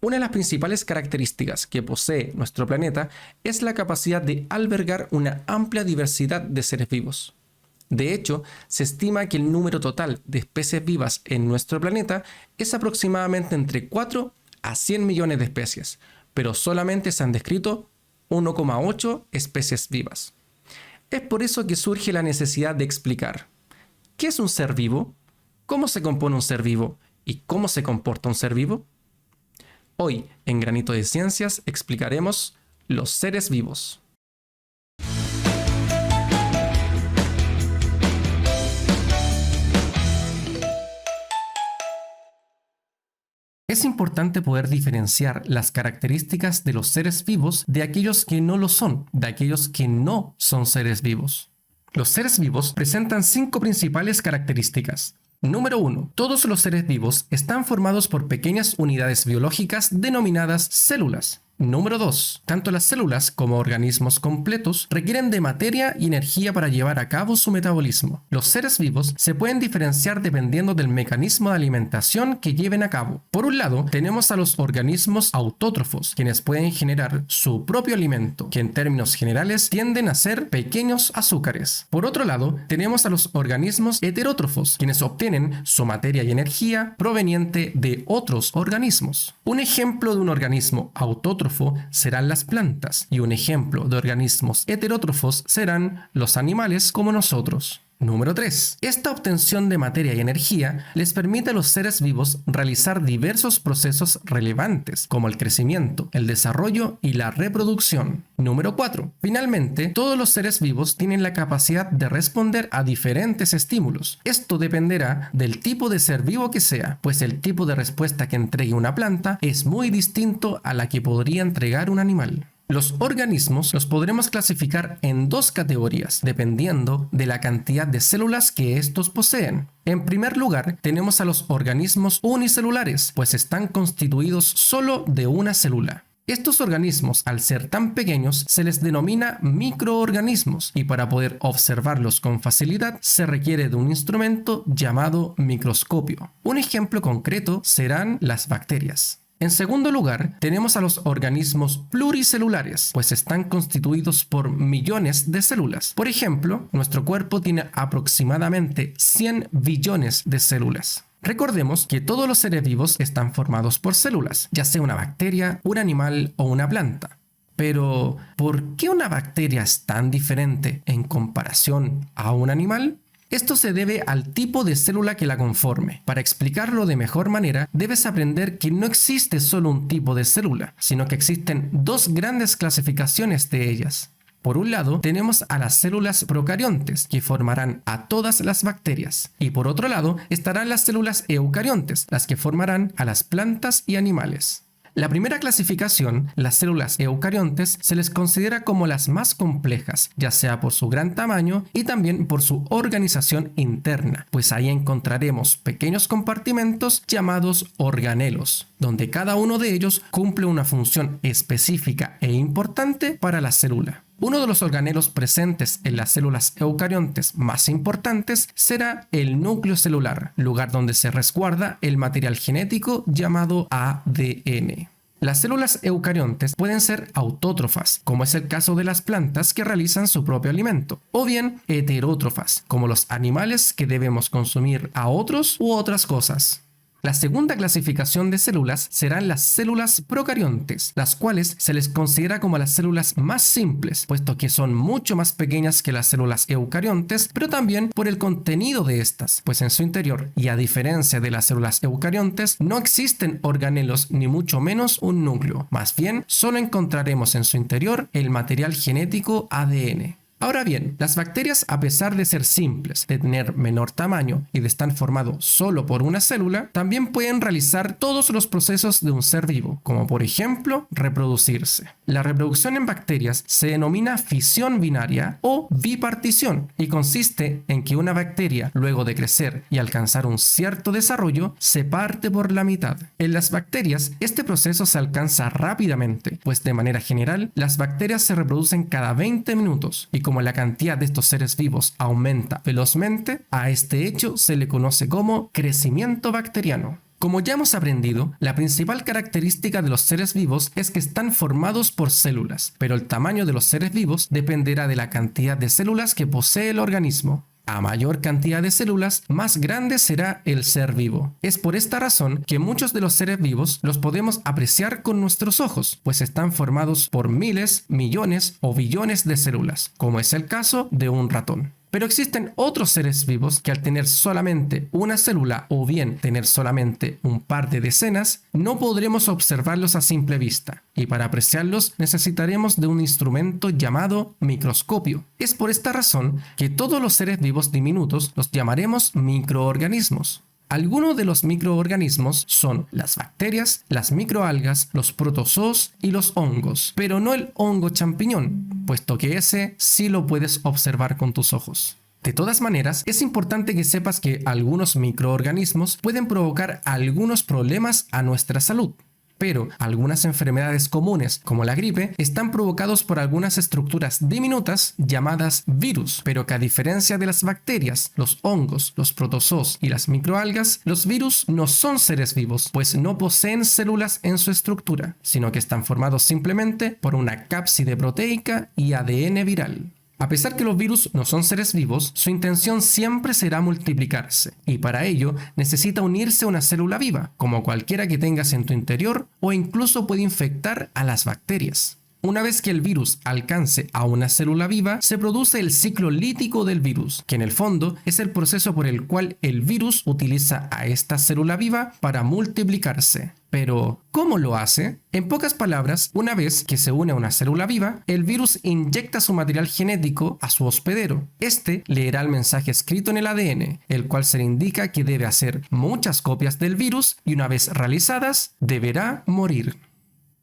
Una de las principales características que posee nuestro planeta es la capacidad de albergar una amplia diversidad de seres vivos. De hecho, se estima que el número total de especies vivas en nuestro planeta es aproximadamente entre 4 a 100 millones de especies, pero solamente se han descrito 1,8 especies vivas. Es por eso que surge la necesidad de explicar ¿qué es un ser vivo? ¿Cómo se compone un ser vivo? ¿Y cómo se comporta un ser vivo? Hoy, en Granito de Ciencias, explicaremos los seres vivos. Es importante poder diferenciar las características de los seres vivos de aquellos que no lo son, de aquellos que no son seres vivos. Los seres vivos presentan 5 principales características. Número 1. Todos los seres vivos están formados por pequeñas unidades biológicas denominadas células. Número 2. Tanto las células como organismos completos requieren de materia y energía para llevar a cabo su metabolismo. Los seres vivos se pueden diferenciar dependiendo del mecanismo de alimentación que lleven a cabo. Por un lado, tenemos a los organismos autótrofos, quienes pueden generar su propio alimento, que en términos generales tienden a ser pequeños azúcares. Por otro lado, tenemos a los organismos heterótrofos, quienes obtienen su materia y energía proveniente de otros organismos. Un ejemplo de un organismo autótrofo serán las plantas y un ejemplo de organismos heterótrofos serán los animales como nosotros. Número 3. Esta obtención de materia y energía les permite a los seres vivos realizar diversos procesos relevantes como el crecimiento, el desarrollo y la reproducción. Número 4. Finalmente, todos los seres vivos tienen la capacidad de responder a diferentes estímulos. Esto dependerá del tipo de ser vivo que sea, pues el tipo de respuesta que entregue una planta es muy distinto a la que podría entregar un animal. Los organismos los podremos clasificar en 2 categorías, dependiendo de la cantidad de células que estos poseen. En primer lugar, tenemos a los organismos unicelulares, pues están constituidos solo de una célula. Estos organismos, al ser tan pequeños, se les denomina microorganismos y para poder observarlos con facilidad se requiere de un instrumento llamado microscopio. Un ejemplo concreto serán las bacterias. En segundo lugar, tenemos a los organismos pluricelulares, pues están constituidos por millones de células. Por ejemplo, nuestro cuerpo tiene aproximadamente 100 billones de células. Recordemos que todos los seres vivos están formados por células, ya sea una bacteria, un animal o una planta. Pero, ¿por qué una bacteria es tan diferente en comparación a un animal? Esto se debe al tipo de célula que la conforme. Para explicarlo de mejor manera, debes aprender que no existe solo un tipo de célula, sino que existen 2 grandes clasificaciones de ellas. Por un lado, tenemos a las células procariontes, que formarán a todas las bacterias. Y por otro lado, estarán las células eucariontes, las que formarán a las plantas y animales. La primera clasificación, las células eucariontes, se les considera como las más complejas, ya sea por su gran tamaño y también por su organización interna, pues ahí encontraremos pequeños compartimentos llamados organelos, donde cada uno de ellos cumple una función específica e importante para la célula. Uno de los organelos presentes en las células eucariontes más importantes será el núcleo celular, lugar donde se resguarda el material genético llamado ADN. Las células eucariontes pueden ser autótrofas, como es el caso de las plantas que realizan su propio alimento, o bien heterótrofas, como los animales que debemos consumir a otros u otras cosas. La segunda clasificación de células serán las células procariontes, las cuales se les considera como las células más simples, puesto que son mucho más pequeñas que las células eucariontes, pero también por el contenido de estas, pues en su interior, y a diferencia de las células eucariontes, no existen organelos ni mucho menos un núcleo, más bien solo encontraremos en su interior el material genético ADN. Ahora bien, las bacterias, a pesar de ser simples, de tener menor tamaño y de estar formados solo por una célula, también pueden realizar todos los procesos de un ser vivo, como por ejemplo reproducirse. La reproducción en bacterias se denomina fisión binaria o bipartición y consiste en que una bacteria, luego de crecer y alcanzar un cierto desarrollo, se parte por la mitad. En las bacterias, este proceso se alcanza rápidamente, pues de manera general, las bacterias se reproducen cada 20 minutos y como la cantidad de estos seres vivos aumenta velozmente, a este hecho se le conoce como crecimiento bacteriano. Como ya hemos aprendido, la principal característica de los seres vivos es que están formados por células, pero el tamaño de los seres vivos dependerá de la cantidad de células que posee el organismo. A mayor cantidad de células, más grande será el ser vivo. Es por esta razón que muchos de los seres vivos los podemos apreciar con nuestros ojos, pues están formados por miles, millones o billones de células, como es el caso de un ratón. Pero existen otros seres vivos que al tener solamente una célula o bien tener solamente un par de decenas, no podremos observarlos a simple vista, y para apreciarlos necesitaremos de un instrumento llamado microscopio. Es por esta razón que todos los seres vivos diminutos los llamaremos microorganismos. Algunos de los microorganismos son las bacterias, las microalgas, los protozoos y los hongos, pero no el hongo champiñón, puesto que ese sí lo puedes observar con tus ojos. De todas maneras, es importante que sepas que algunos microorganismos pueden provocar algunos problemas a nuestra salud. Pero algunas enfermedades comunes, como la gripe, están provocados por algunas estructuras diminutas llamadas virus, pero que a diferencia de las bacterias, los hongos, los protozoos y las microalgas, los virus no son seres vivos, pues no poseen células en su estructura, sino que están formados simplemente por una cápside proteica y ADN viral. A pesar que los virus no son seres vivos, su intención siempre será multiplicarse, y para ello necesita unirse a una célula viva, como cualquiera que tengas en tu interior, o incluso puede infectar a las bacterias. Una vez que el virus alcance a una célula viva, se produce el ciclo lítico del virus, que en el fondo es el proceso por el cual el virus utiliza a esta célula viva para multiplicarse. Pero, ¿cómo lo hace? En pocas palabras, una vez que se une a una célula viva, el virus inyecta su material genético a su hospedero. Este leerá el mensaje escrito en el ADN, el cual se le indica que debe hacer muchas copias del virus y una vez realizadas, deberá morir.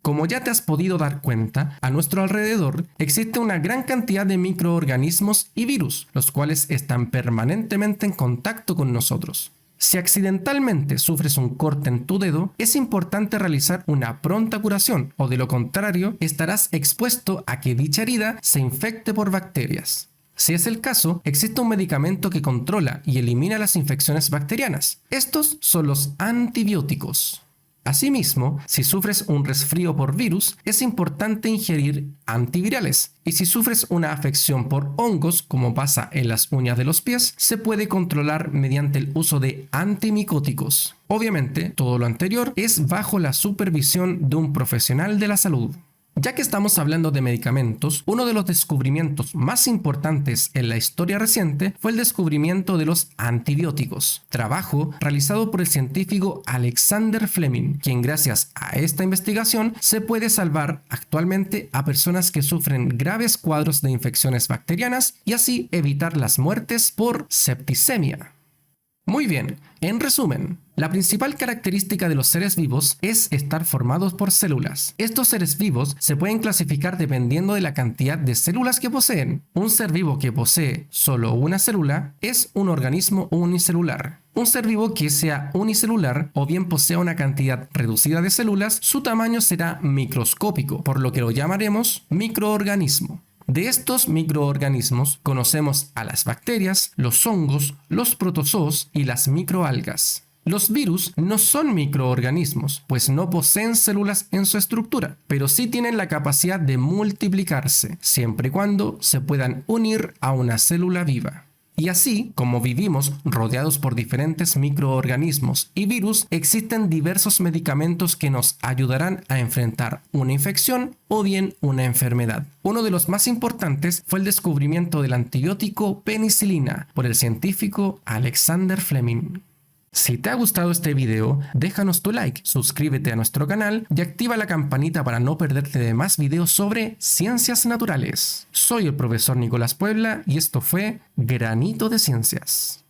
Como ya te has podido dar cuenta, a nuestro alrededor existe una gran cantidad de microorganismos y virus, los cuales están permanentemente en contacto con nosotros. Si accidentalmente sufres un corte en tu dedo, es importante realizar una pronta curación, o de lo contrario, estarás expuesto a que dicha herida se infecte por bacterias. Si es el caso, existe un medicamento que controla y elimina las infecciones bacterianas. Estos son los antibióticos. Asimismo, si sufres un resfrío por virus, es importante ingerir antivirales. Y si sufres una afección por hongos, como pasa en las uñas de los pies, se puede controlar mediante el uso de antimicóticos. Obviamente, todo lo anterior es bajo la supervisión de un profesional de la salud. Ya que estamos hablando de medicamentos, uno de los descubrimientos más importantes en la historia reciente fue el descubrimiento de los antibióticos, trabajo realizado por el científico Alexander Fleming, quien gracias a esta investigación se puede salvar actualmente a personas que sufren graves cuadros de infecciones bacterianas y así evitar las muertes por septicemia. Muy bien, en resumen, la principal característica de los seres vivos es estar formados por células. Estos seres vivos se pueden clasificar dependiendo de la cantidad de células que poseen. Un ser vivo que posee solo una célula es un organismo unicelular. Un ser vivo que sea unicelular o bien posea una cantidad reducida de células, su tamaño será microscópico, por lo que lo llamaremos microorganismo. De estos microorganismos conocemos a las bacterias, los hongos, los protozoos y las microalgas. Los virus no son microorganismos, pues no poseen células en su estructura, pero sí tienen la capacidad de multiplicarse, siempre y cuando se puedan unir a una célula viva. Y así, como vivimos rodeados por diferentes microorganismos y virus, existen diversos medicamentos que nos ayudarán a enfrentar una infección o bien una enfermedad. Uno de los más importantes fue el descubrimiento del antibiótico penicilina por el científico Alexander Fleming. Si te ha gustado este video, déjanos tu like, suscríbete a nuestro canal y activa la campanita para no perderte de más videos sobre ciencias naturales. Soy el profesor Nicolás Puebla y esto fue Granito de Ciencias.